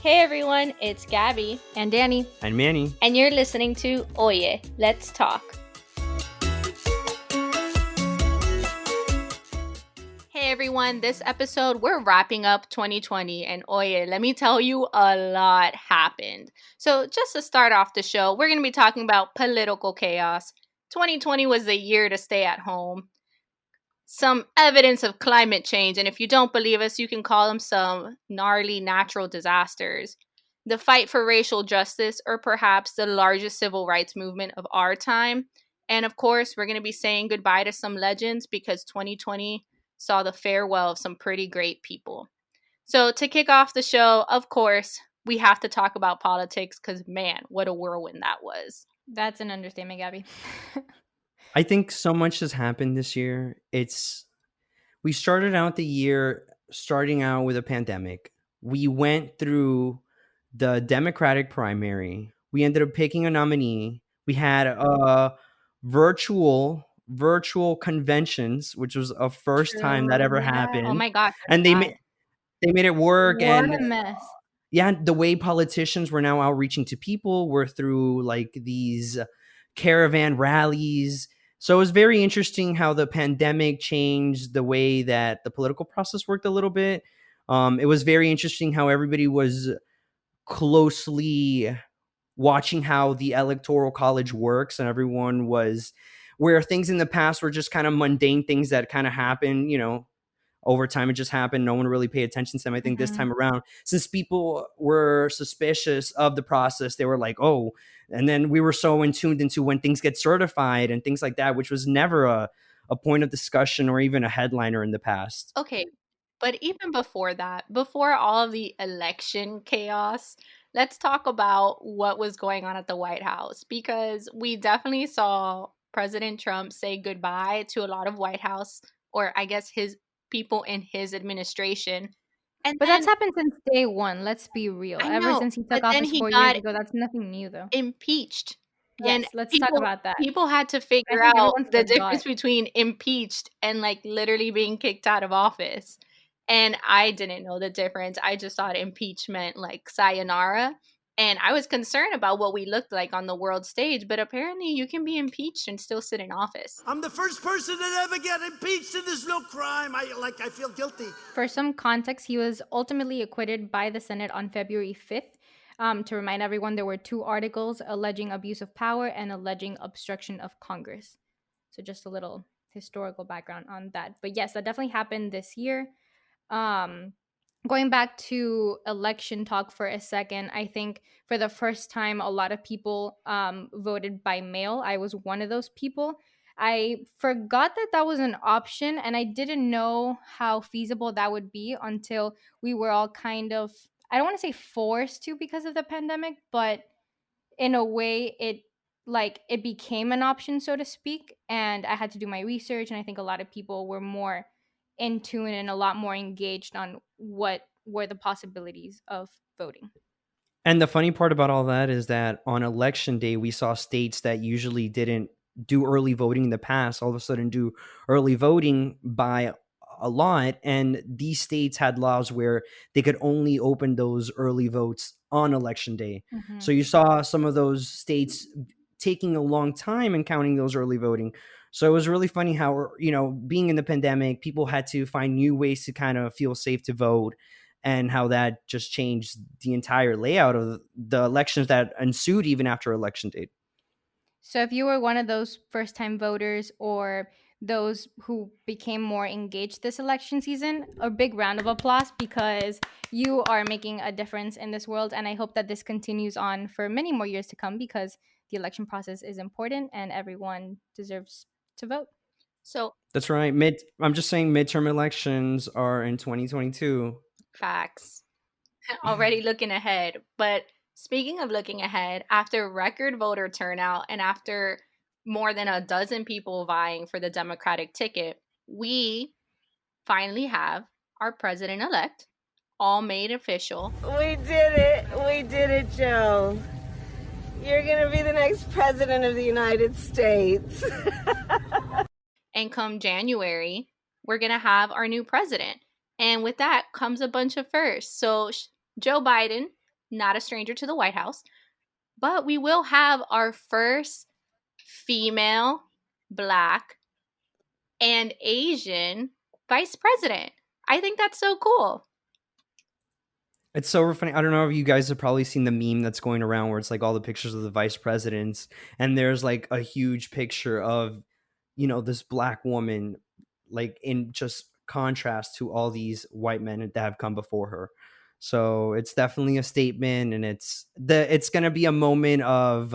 Hey everyone, it's Gabby and Danny and Manny, and you're listening to Oye, Let's Talk. Hey everyone, this episode we're wrapping up 2020 and Oye, let me tell you, a lot happened. So just to start off the show, we're going to be talking about political chaos. 2020 was the year to stay at home. Some evidence of climate change, and if you don't believe us, you can call them some gnarly natural disasters. The fight for racial justice, or perhaps the largest civil rights movement of our time. And of course, we're going to be saying goodbye to some legends because 2020 saw the farewell of some pretty great people. So to kick off the show, of course, we have to talk about politics because, man, what a whirlwind that was. That's an understatement, Gabby. I think so much has happened this year. We started out the year starting out with a pandemic. We went through the Democratic primary. We ended up picking a nominee. We had virtual conventions, which was a first time that ever happened. Oh my gosh. And they made it work. What a mess. Yeah, the way politicians were now outreaching to people were through like these caravan rallies. So it was very interesting how the pandemic changed the way that the political process worked a little bit. It was very interesting how everybody was closely watching how the electoral college works, and everyone was, where things in the past were just kind of mundane things that kind of happen, over time. It just happened. No one really paid attention to them. I think this time around, since people were suspicious of the process, they were like, oh, and then we were so in tuned into when things get certified and things like that, which was never a point of discussion or even a headliner in the past. Okay, but even before that, before all of the election chaos, let's talk about what was going on at the White House, because we definitely saw President Trump say goodbye to a lot of White House, or I guess his people in his administration. But that's happened since day one. Let's be real. Ever since he took office 4 years ago, that's nothing new, though. Impeached. Yes, let's talk about that. People had to figure out the difference between impeached and like literally being kicked out of office. And I didn't know the difference. I just thought impeachment like sayonara. And I was concerned about what we looked like on the world stage, but apparently you can be impeached and still sit in office. I'm the first person to ever get impeached, and there's no crime. I feel guilty. For some context, he was ultimately acquitted by the Senate on February 5th. To remind everyone, there were 2 articles alleging abuse of power and alleging obstruction of Congress. So just a little historical background on that. But yes, that definitely happened this year. Going back to election talk for a second, I think for the first time, a lot of people voted by mail. I was one of those people. I forgot that was an option, and I didn't know how feasible that would be until we were all kind of, I don't want to say forced to because of the pandemic, but in a way it became an option, so to speak. And I had to do my research, and I think a lot of people were more in tune and a lot more engaged on what were the possibilities of voting. And the funny part about all that is that on election day, we saw states that usually didn't do early voting in the past all of a sudden do early voting by a lot. And these states had laws where they could only open those early votes on election day. Mm-hmm. So you saw some of those states taking a long time in counting those early voting. So it was really funny how, being in the pandemic, people had to find new ways to kind of feel safe to vote, and how that just changed the entire layout of the elections that ensued even after election date. So if you were one of those first-time voters or those who became more engaged this election season, a big round of applause, because you are making a difference in this world. And I hope that this continues on for many more years to come, because the election process is important and everyone deserves to vote. So that's right. I'm just saying midterm elections are in 2022. Facts. Already looking ahead. But speaking of looking ahead, after record voter turnout and after more than a dozen people vying for the Democratic ticket, we finally have our president-elect all made official. We did it, Joe. You're going to be the next president of the United States. And come January, we're going to have our new president. And with that comes a bunch of firsts. So Joe Biden not a stranger to the White House, but we will have our first female, Black, and Asian vice president. I think that's so cool. It's so funny. I don't know if you guys have probably seen the meme that's going around where it's like all the pictures of the vice presidents, and there's like a huge picture of, this Black woman, like in just contrast to all these white men that have come before her. So it's definitely a statement, and it's gonna be a moment of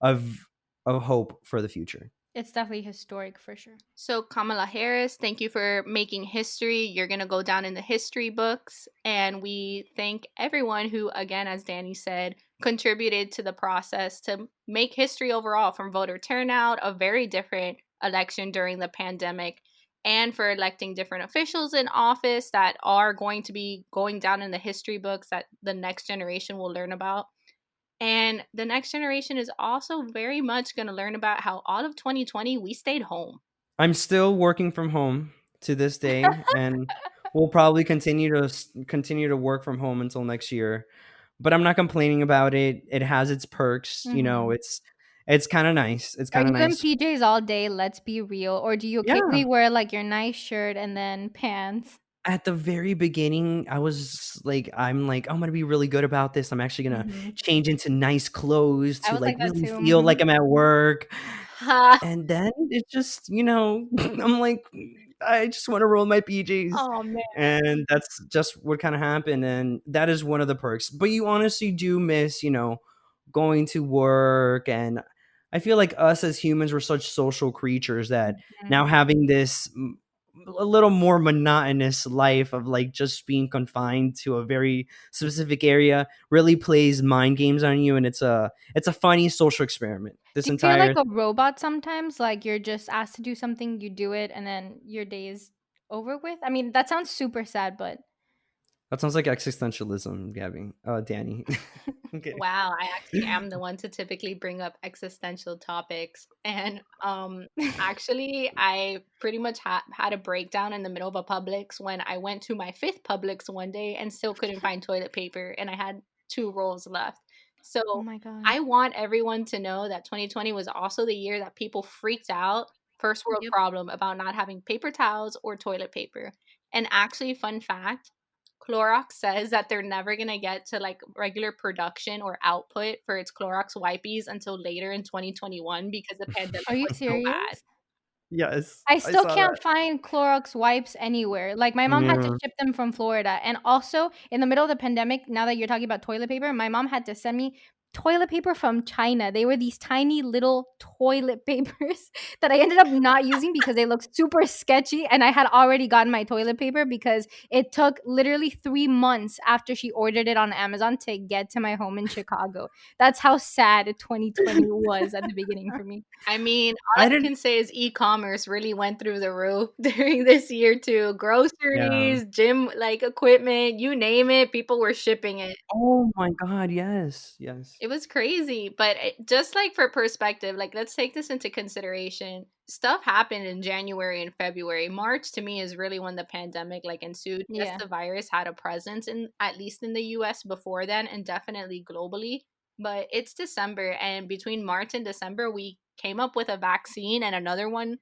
of hope for the future. It's definitely historic for sure. So, Kamala Harris, thank you for making history. You're going to go down in the history books. And we thank everyone who, again, as Danny said, contributed to the process to make history overall, from voter turnout, a very different election during the pandemic, and for electing different officials in office that are going to be going down in the history books that the next generation will learn about. And the next generation is also very much going to learn about how all of 2020 we stayed home. I'm still working from home to this day, and we'll probably continue to work from home until next year. But I'm not complaining about it. It has its perks, Mhm. it's kind of nice. It's Are kind of you in nice. PJs all day? Let's be real. Or do you Yeah. occasionally wear like your nice shirt and then pants? At the very beginning, I'm like, I'm gonna be really good about this. I'm actually gonna Mhm. change into nice clothes I to was like like that really too. feel like Mhm. I'm at work. Ha! And then it just, I'm like, I just want to roll my PJs. Oh man. And that's just what kind of happened. And that is one of the perks. But you honestly do miss, going to work. And I feel like us as humans, we're such social creatures that now Mhm. having this a little more monotonous life of like just being confined to a very specific area really plays mind games on you, and it's a funny social experiment. Do This you feel like entire a robot sometimes? Like you're just asked to do something, you do it, and then your day is over with? I mean, that sounds super sad, but That sounds like existentialism, Gabby. Danny. Okay. Wow, I actually am the one to typically bring up existential topics. And actually, I pretty much had a breakdown in the middle of a Publix when I went to my fifth Publix one day and still couldn't find toilet paper, and I had two rolls left. oh So my god. I want everyone to know that 2020 was also the year that people freaked out, first world Yep. problem, about not having paper towels or toilet paper. And actually, fun fact, Clorox says that they're never going to get to like regular production or output for its Clorox wipes until later in 2021 because the pandemic Are you was so bad. serious? Yes, I I still saw can't that. find Clorox wipes anywhere. Like my mom had to Yeah. ship them from Florida. And also in the middle of the pandemic, now that you're talking about toilet paper, my mom had to send me toilet paper from China. They were these tiny little toilet papers that I ended up not using because they looked super sketchy, and I had already gotten my toilet paper because it took literally 3 months after she ordered it on Amazon to get to my home in Chicago. That's how sad 2020 was at the beginning for me. I mean, all I I didn't. can say is e-commerce really went through the roof during this year too. Yeah. Groceries, gym like equipment, you name it, people were shipping it. Oh my God. Yes. Yes. It was crazy, but just like for perspective, like let's take this into consideration. Stuff happened in January and February. March to me is really when the pandemic like ensued. Yes, Yeah. the virus had a presence in at least in the US before then and definitely globally, but it's December, and between March and December we came up with a vaccine and another one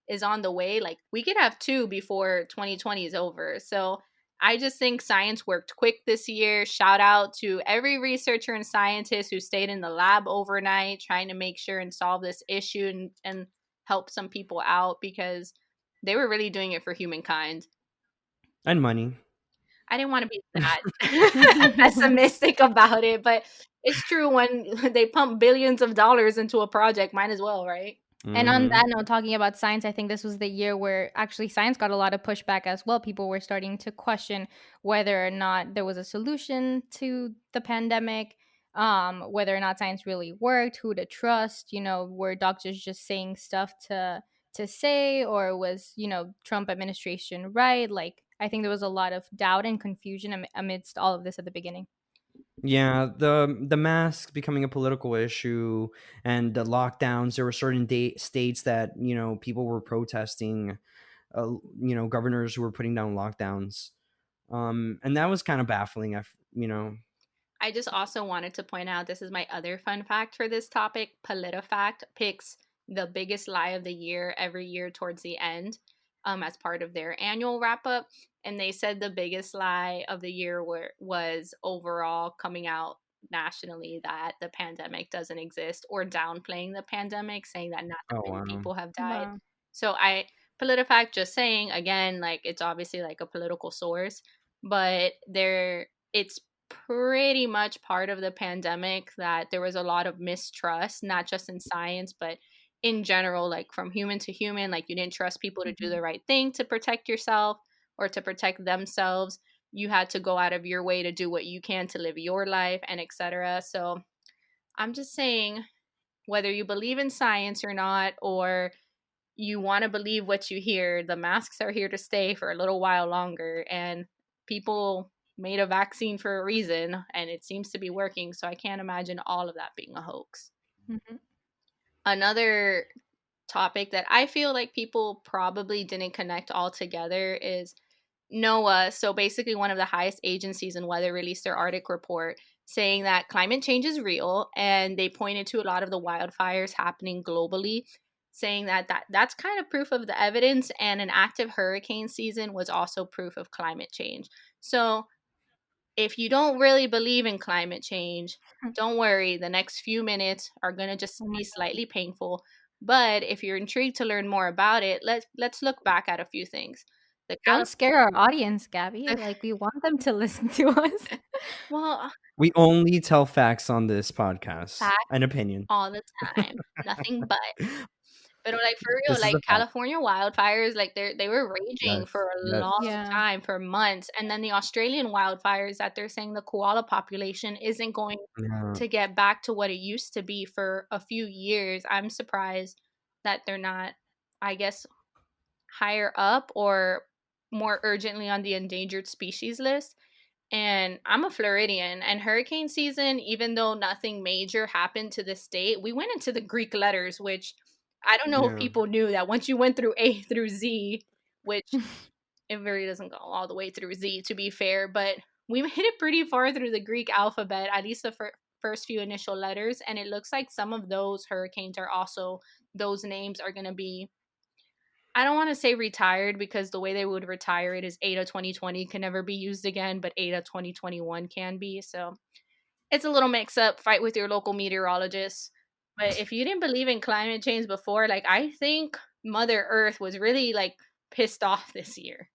is on the way. Like we could have two before 2020 is over. So I just think science worked quick this year. Shout out to every researcher and scientist who stayed in the lab overnight trying to make sure and solve this issue and help some people out because they were really doing it for humankind. And money. I didn't want to be that pessimistic about it, but it's true when they pump billions of dollars into a project, might as well, right? And on Hmm. that note, talking about science, I think this was the year where actually science got a lot of pushback as well. People were starting to question whether or not there was a solution to the pandemic, whether or not science really worked, who to trust. Were doctors just saying stuff to say, or was Trump administration right? Like I think there was a lot of doubt and confusion amidst all of this at the beginning. Yeah, the mask becoming a political issue and the lockdowns. There were certain states that people were protesting. Governors who were putting down lockdowns. And that was kind of baffling. I just also wanted to point out, this is my other fun fact for this topic. PolitiFact picks the biggest lie of the year every year towards the end, as part of their annual wrap up. And they said the biggest lie of the year was overall coming out nationally that the pandemic doesn't exist, or downplaying the pandemic, saying that not that Oh many wow. people have died. Wow. So PolitiFact, just saying again, like, it's obviously like a political source, but it's pretty much part of the pandemic that there was a lot of mistrust, not just in science, but in general, like from human to human. Like, you didn't trust people to do Mhm. the right thing to protect yourself or to protect themselves. You had to go out of your way to do what you can to live your life, and etc. So I'm just saying, whether you believe in science or not, or you want to believe what you hear, the masks are here to stay for a little while longer, and people made a vaccine for a reason, and it seems to be working. So I can't imagine all of that being a hoax. Mhm. Another topic that I feel like people probably didn't connect all together is NOAA. So basically, one of the highest agencies in weather released their Arctic report, saying that climate change is real, and they pointed to a lot of the wildfires happening globally, saying that's kind of proof of the evidence, and an active hurricane season was also proof of climate change. So if you don't really believe in climate change, don't worry. The next few minutes are going to just Oh my be God. slightly painful. But if you're intrigued to learn more about it, let's look back at a few things. The Don't scare our audience, Gabby. the Like, we want them to listen to us. well, We only tell facts on this podcast. facts An opinion. all the time. Nothing but. But like, for real, This is like a fact. California wildfires, like they were raging Yes. for a Yes. long Yeah. time, for months. And then the Australian wildfires, that they're saying the koala population isn't going Yeah. to get back to what it used to be for a few years. I'm surprised that they're not, I guess, higher up or more urgently on the endangered species list. And I'm a Floridian, and hurricane season, even though nothing major happened to the state, we went into the Greek letters, which I don't know if Yeah. people knew that once you went through A through Z, which it really doesn't go all the way through Z, to be fair, but we hit it pretty far through the Greek alphabet, at least the first few initial letters. And it looks like some of those hurricanes are also, those names are going to be, I don't want to say retired, because the way they would retire it is Ada 2020 can never be used again, but Ada 2021 can be. So it's a little mix up. Fight with your local meteorologist. But if you didn't believe in climate change before, like, I think Mother Earth was really like pissed off this year.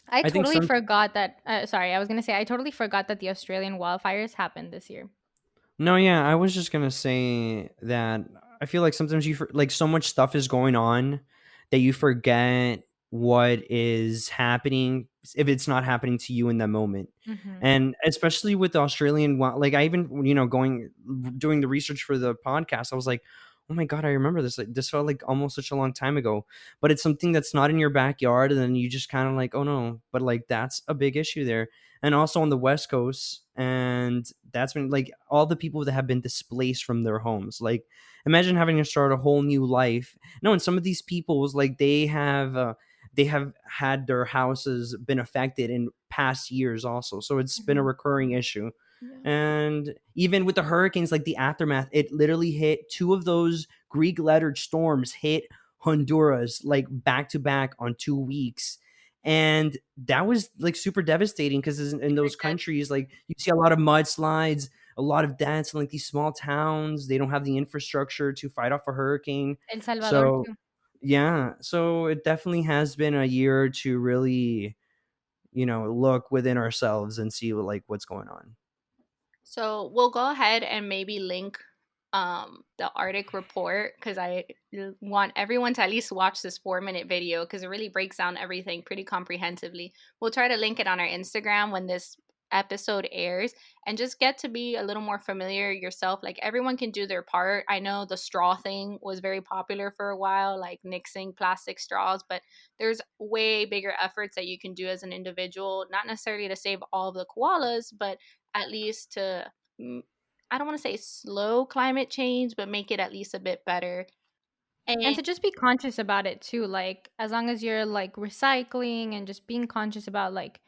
I I think totally some forgot that. Sorry, I was going to say, I totally forgot that the Australian wildfires happened this year. No, yeah, I was just gonna say that I feel like sometimes like so much stuff is going on that you forget what is happening if it's not happening to you in that moment. Hmm. And especially with the Australian like I even going doing the research for the podcast, I was like, oh my god, I remember this. Like, this felt like almost such a long time ago. But it's something that's not in your backyard, and then you just kind of like, oh no, but like that's a big issue there. And also on the West Coast, and that's been like all the people that have been displaced from their homes. Like, imagine having to start a whole new life. No, and some of these people was like they have had their houses been affected in past years also, so it's been a Hmm. recurring issue. Yeah. And even with the hurricanes, like the aftermath, it literally hit two of those Greek lettered storms hit Honduras like back to back on 2 weeks. And that was like super devastating because in those countries, like you see a lot of mudslides, a lot of deaths in like these small towns. They don't have the infrastructure to fight off a hurricane. El Salvador, So too. yeah, so it definitely has been a year to really, look within ourselves and see what's going on. So we'll go ahead and maybe link the Arctic report, because I want everyone to at least watch this 4-minute video, because it really breaks down everything pretty comprehensively. We'll try to link it on our Instagram when this episode airs, and just get to be a little more familiar yourself. Like, everyone can do their part. I know the straw thing was very popular for a while, like nixing plastic straws, but there's way bigger efforts that you can do as an individual, not necessarily to save all of the koalas, but at least to, mm, I don't want to say slow climate change, but make it at least a bit better. And And to just be conscious about it too, like, as long as you're like recycling and just being conscious about like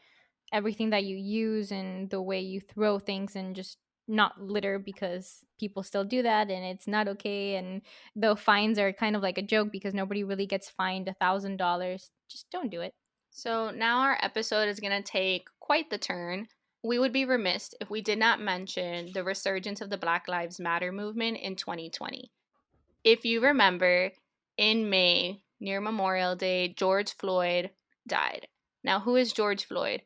everything that you use and the way you throw things, and just not litter, because people still do that and it's not okay. And the fines are kind of like a joke because nobody really gets fined $1,000. Just don't do it. So now our episode is going to take quite the turn. We would be remiss if we did not mention the resurgence of the Black Lives Matter movement in 2020. If you remember, in May, near Memorial Day, George Floyd died. Now, who is George Floyd?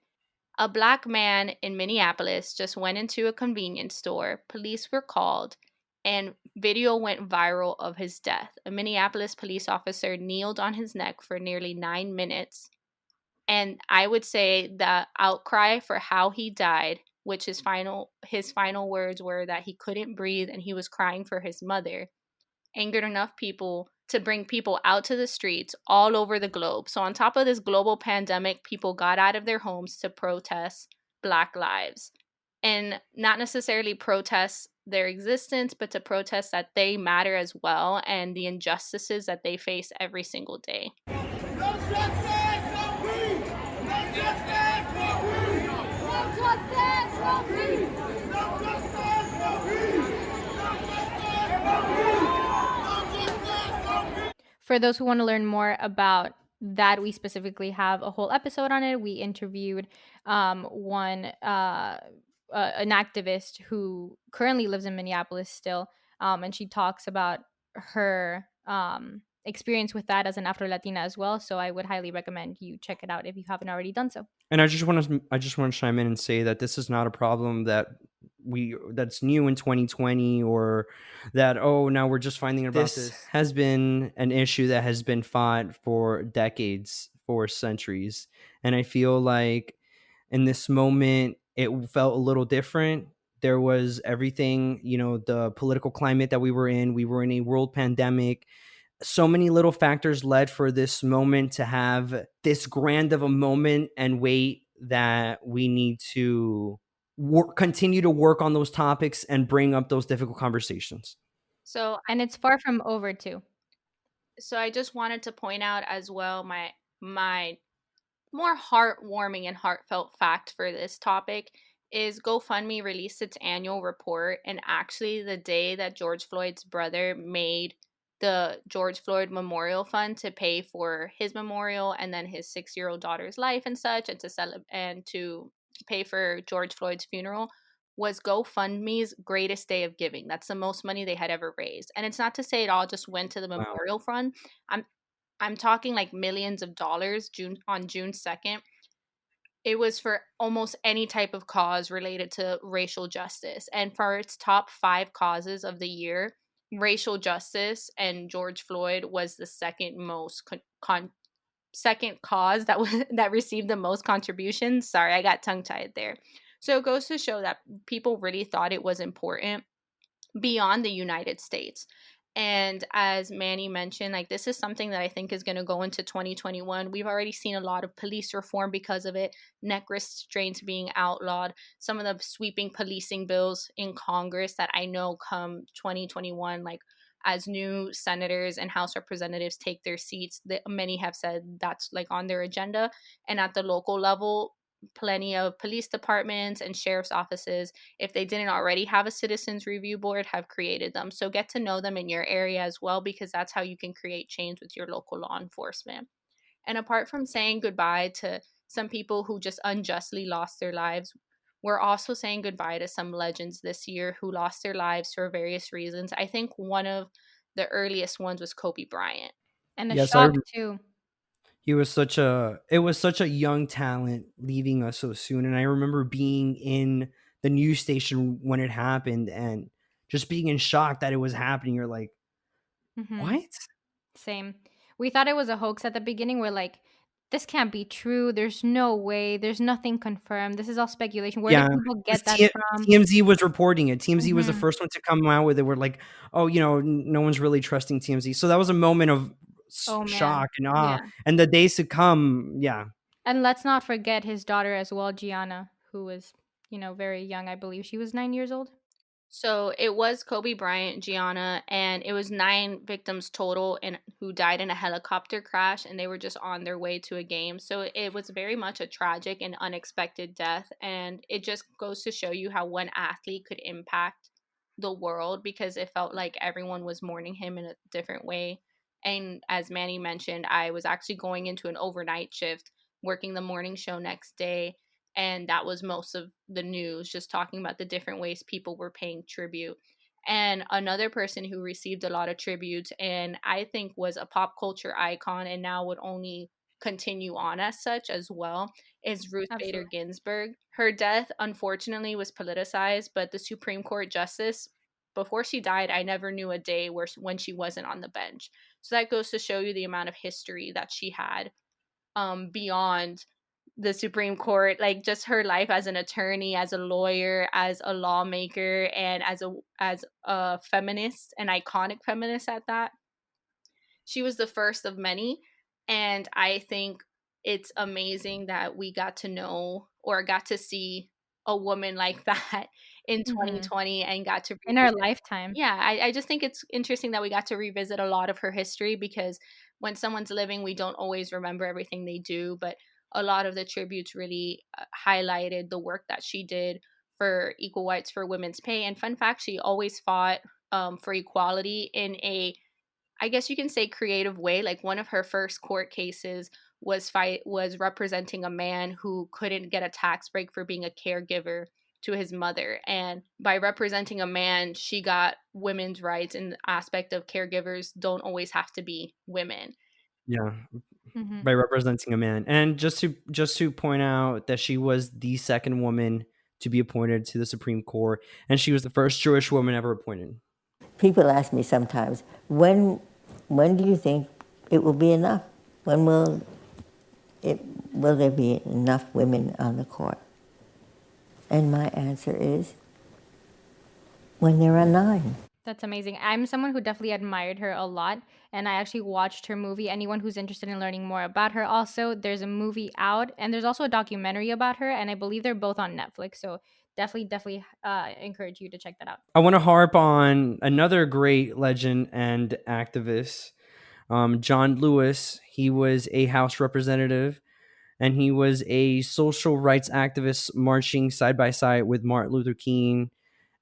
A black man in Minneapolis just went into a convenience store. Police were called, and video went viral of his death. A Minneapolis police officer kneeled on his neck for nearly 9 minutes. And I would say the outcry for how he died, which his final words were that he couldn't breathe and he was crying for his mother, angered enough people to bring people out to the streets all over the globe. So, on top of this global pandemic, people got out of their homes to protest Black lives, and not necessarily protest their existence, but to protest that they matter as well and the injustices that they face every single day. No justice, no peace! No justice, no peace! No justice, no peace! No justice, no peace! No justice, no peace! No justice, no peace! For those who want to learn more about that, we specifically have a whole episode on it. We interviewed an activist who currently lives in Minneapolis still, and she talks about her experience with that as an Afro Latina as well. So I would highly recommend you check it out if you haven't already done so. And I just want to chime in and say that this is not a problem that's new in 2020, or that now we're just finding about this. Has been an issue that has been fought for decades, for centuries. And I feel like in this moment it felt a little different. There was everything, the political climate that we were in a world pandemic. So many little factors led for this moment to have this grand of a moment and weight that we need to continue to work on those topics and bring up those difficult conversations. And it's far from over too. So I just wanted to point out as well my more heartwarming and heartfelt fact for this topic is GoFundMe released its annual report, and actually the day that George Floyd's brother made the George Floyd Memorial Fund to pay for his memorial and then his 6-year-old daughter's life and such, and to pay for George Floyd's funeral, was GoFundMe's greatest day of giving. That's the most money they had ever raised. And it's not to say it all just went to the memorial fund. I'm talking like millions of dollars on June 2nd. It was for almost any type of cause related to racial justice. And for its top 5 causes of the year, racial justice and George Floyd was the second most second cause that received the most contributions. Sorry, I got tongue-tied there. So it goes to show that people really thought it was important beyond the United States. And as Manny mentioned, like, this is something that I think is going to go into 2021. We've already seen a lot of police reform because of it, neck restraints being outlawed, some of the sweeping policing bills in Congress that I know come 2021, like as new senators and House representatives take their seats, many have said that's like on their agenda. And at the local level, plenty of police departments and sheriff's offices, if they didn't already have a citizens review board, have created them. So get to know them in your area as well, because that's how you can create change with your local law enforcement. And apart from saying goodbye to some people who just unjustly lost their lives, we're also saying goodbye to some legends this year who lost their lives for various reasons. I think one of the earliest ones was Kobe Bryant. And a shock too. It was such a young talent leaving us so soon. And I remember being in the news station when it happened and just being in shock that it was happening. You're like, what? Same. We thought it was a hoax at the beginning. We're like, this can't be true. There's no way. There's nothing confirmed. This is all speculation. Where did people get that from? TMZ was reporting it. TMZ was the first one to come out with it. We're like, no one's really trusting TMZ. So that was a moment of shock and awe. Yeah. And the days to come, And let's not forget his daughter as well, Gianna, who was, very young. I believe she was 9 years old. So it was Kobe Bryant, Gianna, and it was 9 victims total, and who died in a helicopter crash, and they were just on their way to a game. So it was very much a tragic and unexpected death. And it just goes to show you how one athlete could impact the world, because it felt like everyone was mourning him in a different way. And as Manny mentioned, I was actually going into an overnight shift, working the morning show next day. And that was most of the news, just talking about the different ways people were paying tribute. And another person who received a lot of tributes and I think was a pop culture icon and now would only continue on as such as well is Ruth Bader Absolutely. Ginsburg. Her death, unfortunately, was politicized, but the Supreme Court justice, before she died, I never knew a day when she wasn't on the bench. So that goes to show you the amount of history that she had, beyond the Supreme Court, like just her life as an attorney, as a lawyer, as a lawmaker, and as a feminist, an iconic feminist at that. She was the first of many, and I think it's amazing that we got to know or got to see a woman like that in Hmm. 2020 and got to In our revisit. lifetime. Yeah, I just think it's interesting that we got to revisit a lot of her history, because when someone's living, we don't always remember everything they do, but a lot of the tributes really highlighted the work that she did for equal rights for women's pay. And fun fact, she always fought for equality in a, I guess you can say, creative way. Like one of her first court cases was representing a man who couldn't get a tax break for being a caregiver to his mother. And by representing a man, she got women's rights in the aspect of caregivers don't always have to be women. Yeah, Hmm. by representing a man. And just to point out that she was the second woman to be appointed to the Supreme Court, and she was the first Jewish woman ever appointed. People ask me sometimes, when do you think it will be enough? When will there be enough women on the court? And my answer is, when there are 9. That's amazing. I'm someone who definitely admired her a lot, and I actually watched her movie. Anyone who's interested in learning more about her, also, there's a movie out, and there's also a documentary about her, and I believe they're both on Netflix. So definitely encourage you to check that out. I want to harp on another great legend and activist, John Lewis. He was a House representative, and he was a social rights activist marching side by side with Martin Luther King.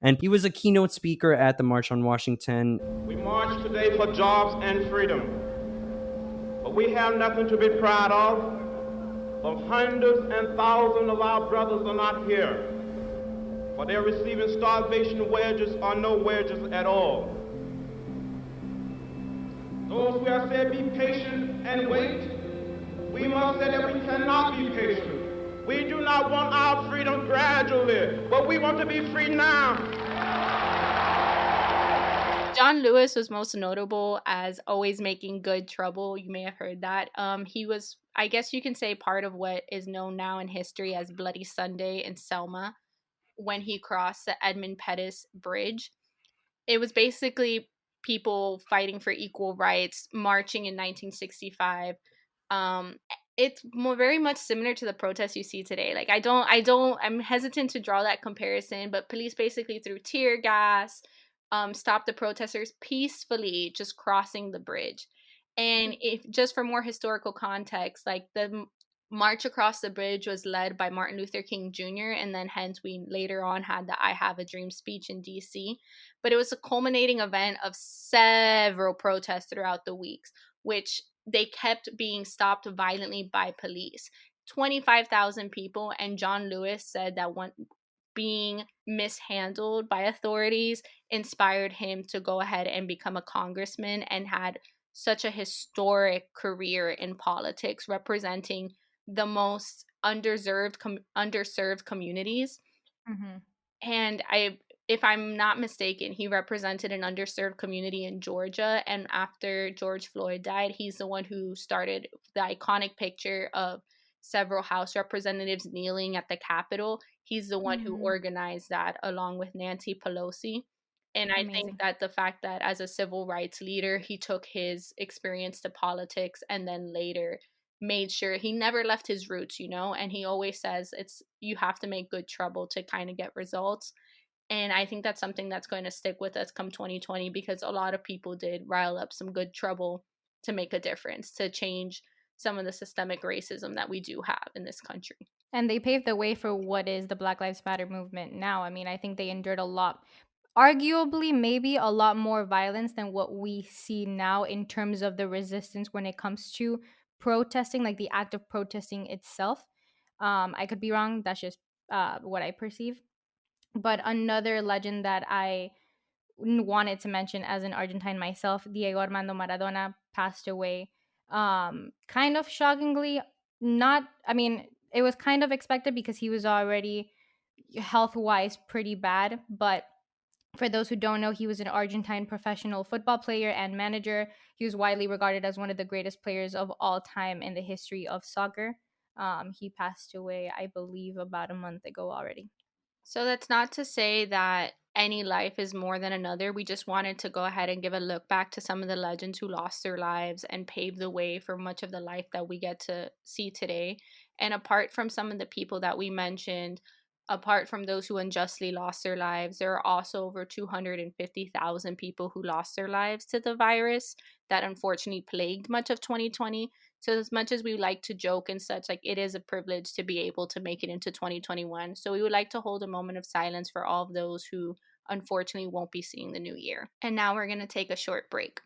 And he was a keynote speaker at the March on Washington. We march today for jobs and freedom, but we have nothing to be proud of. For hundreds and thousands of our brothers are not here, for they're receiving starvation wages or no wages at all. Those who have said be patient and wait, we must say that we cannot be patient. We do not want our freedom gradually, but we want to be free now. John Lewis was most notable as always making good trouble. You may have heard that. He was, I guess you can say, part of what is known now in history as Bloody Sunday in Selma, when he crossed the Edmund Pettus Bridge. It was basically people fighting for equal rights, marching in 1965. It's very much similar to the protests you see today. Like I'm hesitant to draw that comparison, but police basically threw tear gas, stopped the protesters peacefully just crossing the bridge. And if just for more historical context, like the march across the bridge was led by Martin Luther King Jr., and then hence we later on had the I Have a Dream speech in DC. But it was a culminating event of several protests throughout the weeks, which they kept being stopped violently by police. 25,000 people, and John Lewis said that one being mishandled by authorities inspired him to go ahead and become a congressman, and had such a historic career in politics representing the most underserved communities. Hmm. And if I'm not mistaken, he represented an underserved community in Georgia. And after George Floyd died, he's the one who started the iconic picture of several House representatives kneeling at the Capitol. He's the one who Hmm. organized that along with Nancy Pelosi. And I think Amazing. that the fact that as a civil rights leader, he took his experience to politics, and then later made sure he never left his roots, and he always says it's you have to make good trouble to kind of get results. And I think that's something that's going to stick with us come 2020, because a lot of people did rile up some good trouble to make a difference, to change some of the systemic racism that we do have in this country. And they paved the way for what is the Black Lives Matter movement now. I mean, I think they endured a lot, arguably maybe a lot more violence than what we see now in terms of the resistance when it comes to protesting, like the act of protesting itself. I could be wrong. That's just what I perceive. But another legend that I wanted to mention as an Argentine myself, Diego Armando Maradona passed away. Kind of shockingly, not, I mean, it was kind of expected because he was already health wise pretty bad. But for those who don't know, he was an Argentine professional football player and manager. He was widely regarded as one of the greatest players of all time in the history of soccer. He passed away, I believe, about a month ago already. So that's not to say that any life is more than another. We just wanted to go ahead and give a look back to some of the legends who lost their lives and paved the way for much of the life that we get to see today. And apart from some of the people that we mentioned, apart from those who unjustly lost their lives, there are also over 250,000 people who lost their lives to the virus that unfortunately plagued much of 2020. So as much as we like to joke and such, like, it is a privilege to be able to make it into 2021. So we would like to hold a moment of silence for all of those who unfortunately won't be seeing the new year. And now we're going to take a short break.